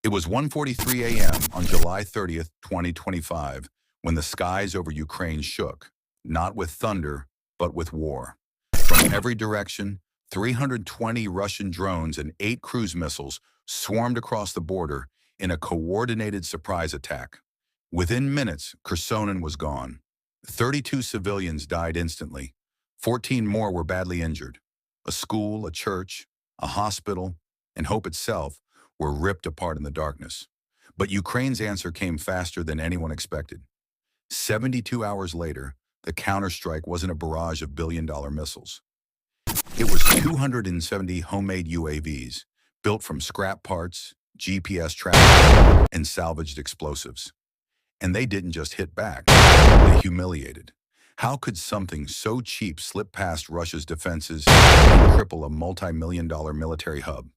It was 1:43 a.m. on July 30th, 2025, when the skies over Ukraine shook, not with thunder, but with war. From every direction, 320 Russian drones and 8 cruise missiles swarmed across the border in a coordinated surprise attack. Within minutes, Kherson was gone. 32 civilians died instantly. 14 more were badly injured. A school, a church, a hospital, and hope itself were ripped apart in the darkness. But Ukraine's answer came faster than anyone expected. 72 hours later, the counterstrike wasn't a barrage of billion-dollar missiles. It was 270 homemade UAVs, built from scrap parts, GPS tracking, and salvaged explosives. And they didn't just hit back, they humiliated. How could something so cheap slip past Russia's defenses and cripple a multi-million-dollar military hub?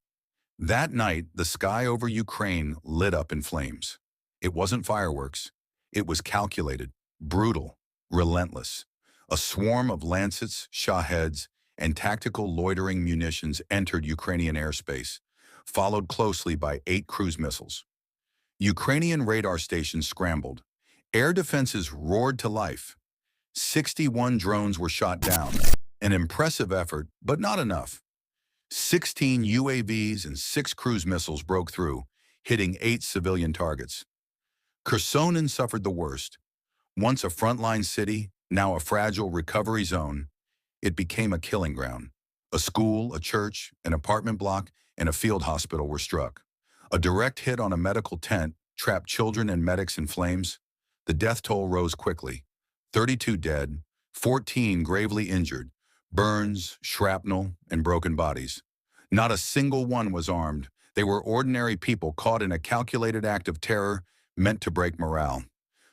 That night, the sky over Ukraine lit up in flames. It wasn't fireworks. It was calculated, brutal, relentless. A swarm of Lancets, Shaheds, and tactical loitering munitions entered Ukrainian airspace, followed closely by 8 cruise missiles. Ukrainian radar stations scrambled. Air defenses roared to life. 61 drones were shot down. An impressive effort, but not enough. 16 UAVs and 6 cruise missiles broke through, hitting 8 civilian targets. Kherson suffered the worst. Once a frontline city, now a fragile recovery zone, it became a killing ground. A school, a church, an apartment block, and a field hospital were struck. A direct hit on a medical tent trapped children and medics in flames. The death toll rose quickly. 32 dead, 14 gravely injured, burns, shrapnel, and broken bodies. Not a single one was armed. They were ordinary people caught in a calculated act of terror meant to break morale.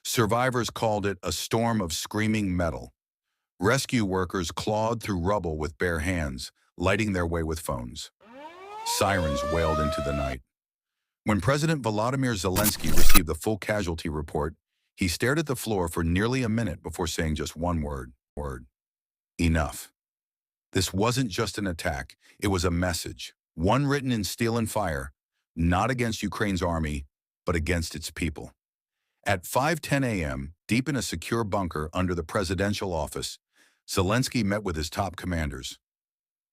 Survivors called it a storm of screaming metal. Rescue workers clawed through rubble with bare hands, lighting their way with phones. Sirens wailed into the night. When President Volodymyr Zelensky received the full casualty report, he stared at the floor for nearly a minute before saying just one word. Enough. This wasn't just an attack, it was a message, one written in steel and fire, not against Ukraine's army, but against its people. At 5:10 a.m., deep in a secure bunker under the presidential office, Zelensky met with his top commanders.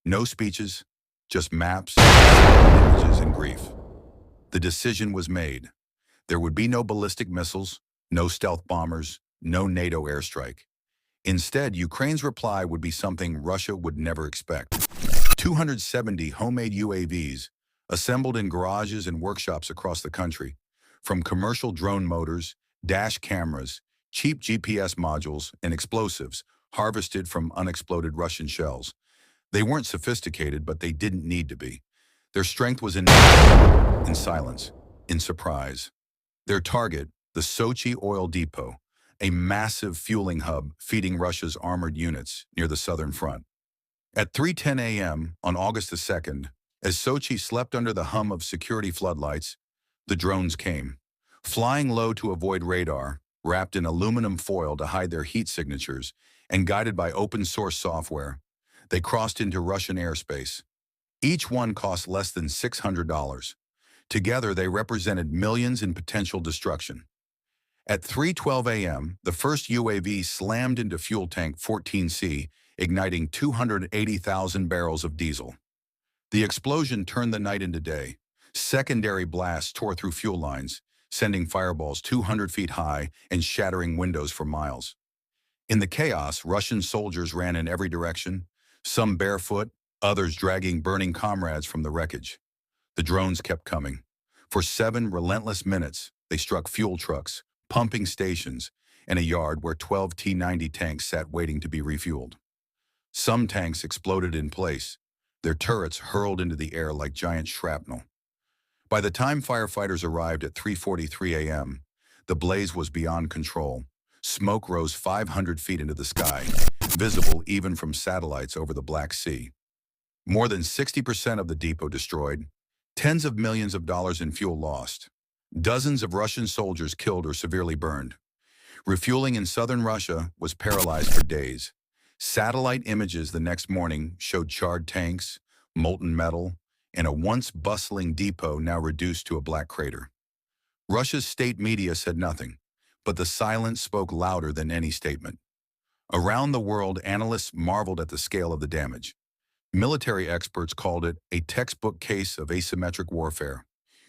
No speeches, just maps, images, and grief. The decision was made. There would be no ballistic missiles, no stealth bombers, no NATO airstrike. Instead, Ukraine's reply would be something Russia would never expect. 270 homemade UAVs, assembled in garages and workshops across the country, from commercial drone motors, dash cameras, cheap GPS modules, and explosives harvested from unexploded Russian shells. They weren't sophisticated, but they didn't need to be. Their strength was in silence, in surprise. Their target, the Sochi oil depot, a massive fueling hub feeding Russia's armored units near the southern front. At 3:10 a.m. on August the 2nd, as Sochi slept under the hum of security floodlights, the drones came. Flying low to avoid radar, wrapped in aluminum foil to hide their heat signatures, and guided by open-source software, they crossed into Russian airspace. Each one cost less than $600. Together, they represented millions in potential destruction. At 3:12 a.m., the first UAV slammed into fuel tank 14C, igniting 280,000 barrels of diesel. The explosion turned the night into day. Secondary blasts tore through fuel lines, sending fireballs 200 feet high and shattering windows for miles. In the chaos, Russian soldiers ran in every direction, some barefoot, others dragging burning comrades from the wreckage. The drones kept coming. For 7 relentless minutes, they struck fuel trucks, pumping stations, and a yard where 12 T-90 tanks sat waiting to be refueled. Some tanks exploded in place, their turrets hurled into the air like giant shrapnel. By the time firefighters arrived at 3:43 a.m., the blaze was beyond control. Smoke rose 500 feet into the sky, visible even from satellites over the Black Sea. More than 60% of the depot destroyed, tens of millions of dollars in fuel lost. Dozens of Russian soldiers killed or severely burned. Refueling in southern Russia was paralyzed for days. Satellite images the next morning showed charred tanks, molten metal, and a once bustling depot now reduced to a black crater. Russia's state media said nothing, but the silence spoke louder than any statement. Around the world, analysts marveled at the scale of the damage. Military experts called it a textbook case of asymmetric warfare.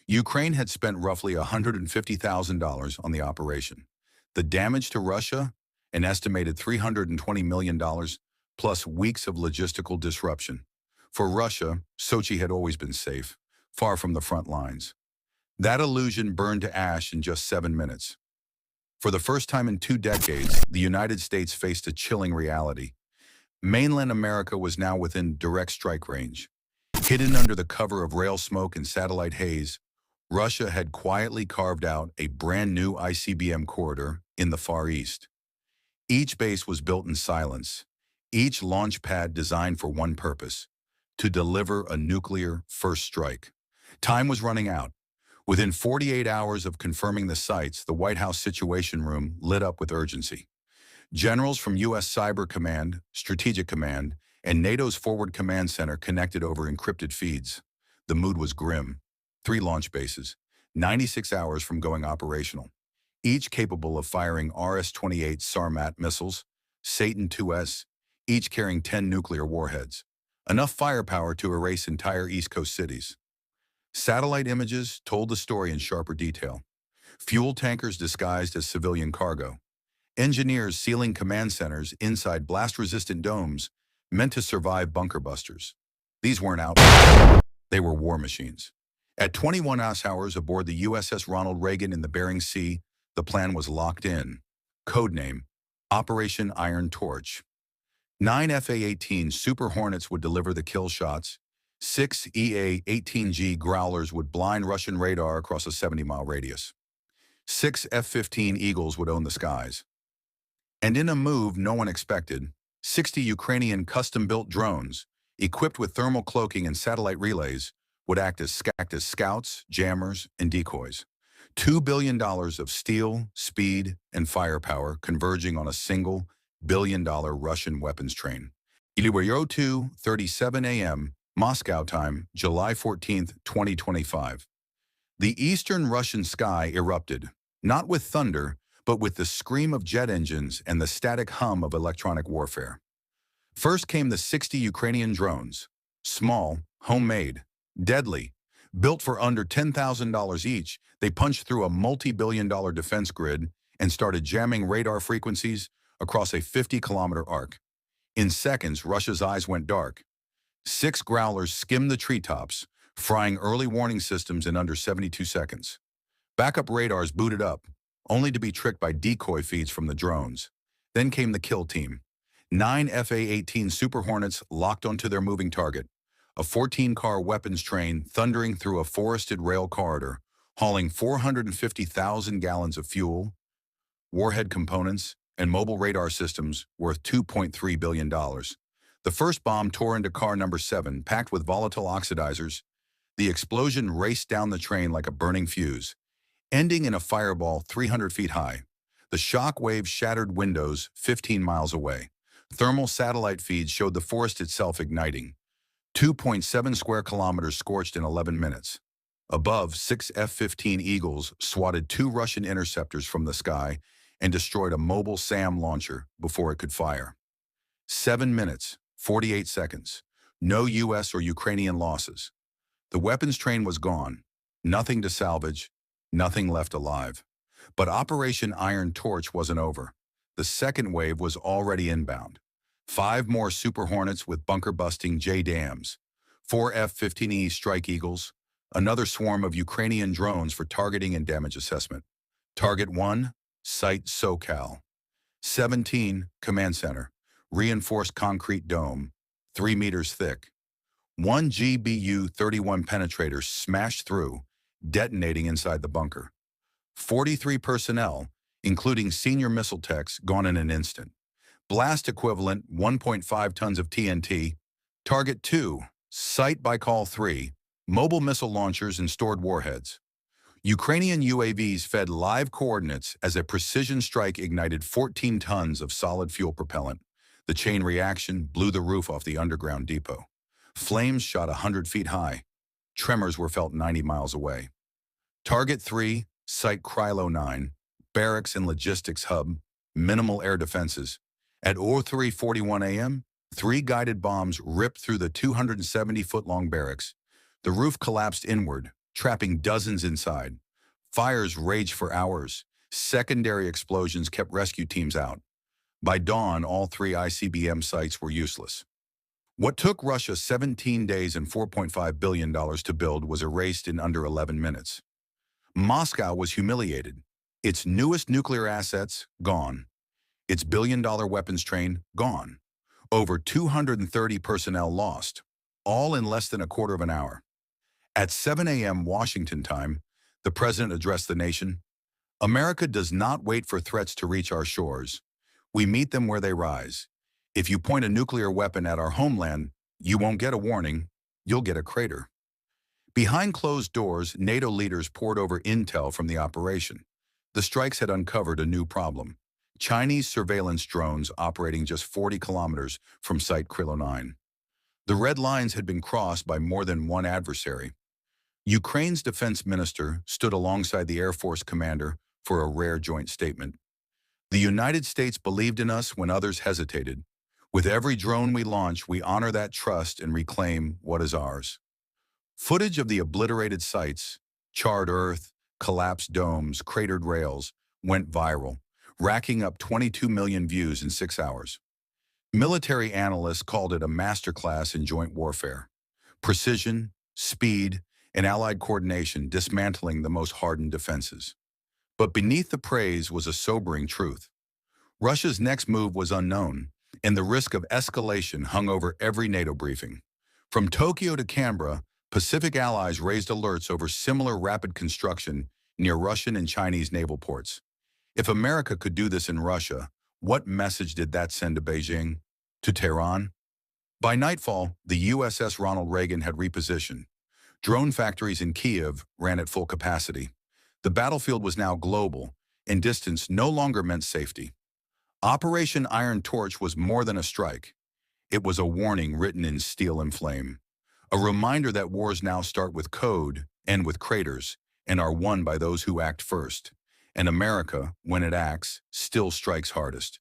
Ukraine had spent roughly $150,000 on the operation. The damage to Russia, an estimated $320 million, plus weeks of logistical disruption. For Russia, Sochi had always been safe, far from the front lines. That illusion burned to ash in just 7 minutes. For the first time in 2 decades, the United States faced a chilling reality. Mainland America was now within direct strike range. Hidden under the cover of rail smoke and satellite haze, Russia had quietly carved out a brand new ICBM corridor in the Far East. Each base was built in silence, each launch pad designed for one purpose: to deliver a nuclear first strike. Time was running out. Within 48 hours of confirming the sites, the White House Situation Room lit up with urgency. Generals from U.S. Cyber Command, Strategic Command, and NATO's Forward Command Center connected over encrypted feeds. The mood was grim. 3 launch bases, 96 hours from going operational, each capable of firing RS-28 Sarmat missiles, Satan IIs, each carrying 10 nuclear warheads. Enough firepower to erase entire East Coast cities. Satellite images told the story in sharper detail. Fuel tankers disguised as civilian cargo. Engineers sealing command centers inside blast-resistant domes meant to survive bunker busters. These weren't out. They were war machines. At 21 hours aboard the USS Ronald Reagan in the Bering Sea, the plan was locked in. Codename, Operation Iron Torch. 9 FA-18 Super Hornets would deliver the kill shots. 6 EA-18G Growlers would blind Russian radar across a 70-mile radius. 6 F-15 Eagles would own the skies. And in a move no one expected, 60 Ukrainian custom-built drones, equipped with thermal cloaking and satellite relays, would act as scouts, jammers, and decoys. $2 billion of steel, speed, and firepower converging on a single billion-dollar Russian weapons train. 2:37 a.m. Moscow time, July 14, 2025. The eastern Russian sky erupted, not with thunder, but with the scream of jet engines and the static hum of electronic warfare. First came the 60 Ukrainian drones, small, homemade, deadly. Built for under $10,000 each, they punched through a multi-billion-dollar defense grid and started jamming radar frequencies across a 50-kilometer arc. In seconds, Russia's eyes went dark. 6 Growlers skimmed the treetops, frying early warning systems in under 72 seconds. Backup radars booted up, only to be tricked by decoy feeds from the drones. Then came the kill team. 9 FA-18 Super Hornets locked onto their moving target, a 14-car weapons train thundering through a forested rail corridor, hauling 450,000 gallons of fuel, warhead components, and mobile radar systems worth $2.3 billion. The first bomb tore into car number 7, packed with volatile oxidizers. The explosion raced down the train like a burning fuse, ending in a fireball 300 feet high. The shock wave shattered windows 15 miles away. Thermal satellite feeds showed the forest itself igniting. 2.7 square kilometers scorched in 11 minutes. Above, 6 F-15 Eagles swatted 2 Russian interceptors from the sky and destroyed a mobile SAM launcher before it could fire. 7 minutes, 48 seconds. No U.S. or Ukrainian losses. The weapons train was gone. Nothing to salvage, nothing left alive. But Operation Iron Torch wasn't over. The second wave was already inbound. 5 more Super Hornets with bunker-busting JDAMs, 4 F-15E Strike Eagles, another swarm of Ukrainian drones for targeting and damage assessment. Target 1, Site SoCal. 17, Command Center, reinforced concrete dome, 3 meters thick. 1 GBU-31 penetrator smashed through, detonating inside the bunker. 43 personnel, including senior missile techs, gone in an instant. Blast equivalent 1.5 tons of TNT. Target 2, Site Baikal 3, mobile missile launchers and stored warheads. Ukrainian UAVs fed live coordinates as a precision strike ignited 14 tons of solid fuel propellant. The chain reaction blew the roof off the underground depot. Flames shot 100 feet high. Tremors were felt 90 miles away. Target 3, Site Krylo 9, Barracks and Logistics Hub, minimal air defenses. At 03:41 a.m., 3 guided bombs ripped through the 270-foot-long barracks. The roof collapsed inward, trapping dozens inside. Fires raged for hours. Secondary explosions kept rescue teams out. By dawn, all 3 ICBM sites were useless. What took Russia 17 days and $4.5 billion to build was erased in under 11 minutes. Moscow was humiliated. Its newest nuclear assets, gone. Its billion-dollar weapons train, gone. Over 230 personnel lost, all in less than a quarter of an hour. At 7 a.m. Washington time, the president addressed the nation. America does not wait for threats to reach our shores. We meet them where they rise. If you point a nuclear weapon at our homeland, you won't get a warning, you'll get a crater. Behind closed doors, NATO leaders poured over intel from the operation. The strikes had uncovered a new problem. Chinese surveillance drones operating just 40 kilometers from Site Krylo 9. The red lines had been crossed by more than one adversary. Ukraine's defense minister stood alongside the Air Force commander for a rare joint statement. The United States believed in us when others hesitated. With every drone we launch, we honor that trust and reclaim what is ours. Footage of the obliterated sites, charred earth, collapsed domes, cratered rails, went viral, racking up 22 million views in 6 hours. Military analysts called it a masterclass in joint warfare. Precision, speed, and allied coordination dismantling the most hardened defenses. But beneath the praise was a sobering truth. Russia's next move was unknown, and the risk of escalation hung over every NATO briefing. From Tokyo to Canberra, Pacific allies raised alerts over similar rapid construction near Russian and Chinese naval ports. If America could do this in Russia, what message did that send to Beijing? To Tehran? By nightfall, the USS Ronald Reagan had repositioned. Drone factories in Kiev ran at full capacity. The battlefield was now global, and distance no longer meant safety. Operation Iron Torch was more than a strike. It was a warning written in steel and flame. A reminder that wars now start with code, end with craters, and are won by those who act first. And America, when it acts, still strikes hardest.